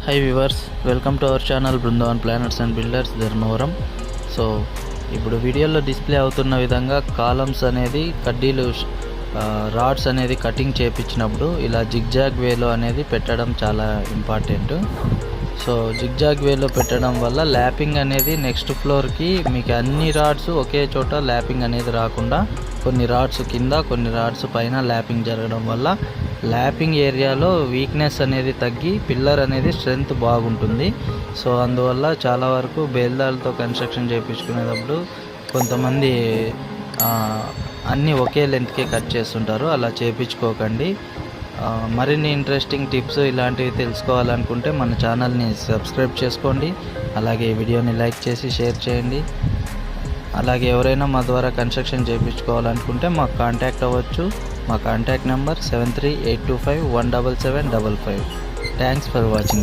High viewers, welcome to our channel Brindavan planners and builders Dharmavaram. So ఇప్పుడు వీడియోలో display అవుతున్న విధంగా కాలమ్స్ అనేది కడ్డీలు రాడ్స్ అనేది కటింగ్ చేయించినప్పుడు ఇలా జిగ్జాగ్ వేలో అనేది పెట్టడం చాలా ఇంపార్టెంట్. సో జిగ్జాగ్ వేలో పెట్టడం వల్ల ల్యాపింగ్ అనేది నెక్స్ట్ ఫ్లోర్కి మీకు అన్ని రాడ్స్ ఒకే చోట ల్యాపింగ్ అనేది రాకుండా కొన్ని రాడ్స్ కింద కొన్ని రాడ్స్ పైన ల్యాపింగ్ జరగడం వల్ల ల్యాపింగ్ ఏరియాలో వీక్నెస్ అనేది తగ్గి పిల్లర్ అనేది స్ట్రెంగ్త్ బాగుంటుంది. సో అందువల్ల చాలా వరకు బేల్దాలతో కన్స్ట్రక్షన్ చేయించుకునేటప్పుడు కొంతమంది అన్నీ ఒకే లెంత్కే కట్ చేస్తుంటారు. అలా చేయించుకోకండి. మరిన్ని ఇంట్రెస్టింగ్ టిప్స్ ఇలాంటివి తెలుసుకోవాలనుకుంటే మన ఛానల్ని సబ్స్క్రైబ్ చేసుకోండి. అలాగే వీడియోని లైక్ చేసి షేర్ చేయండి. అలాగే ఎవరైనా మా ద్వారా కన్స్ట్రక్షన్ చేయించుకోవాలనుకుంటే మాకు కాంటాక్ట్ అవ్వచ్చు. మా contact number 7382517755. Thanks for watching.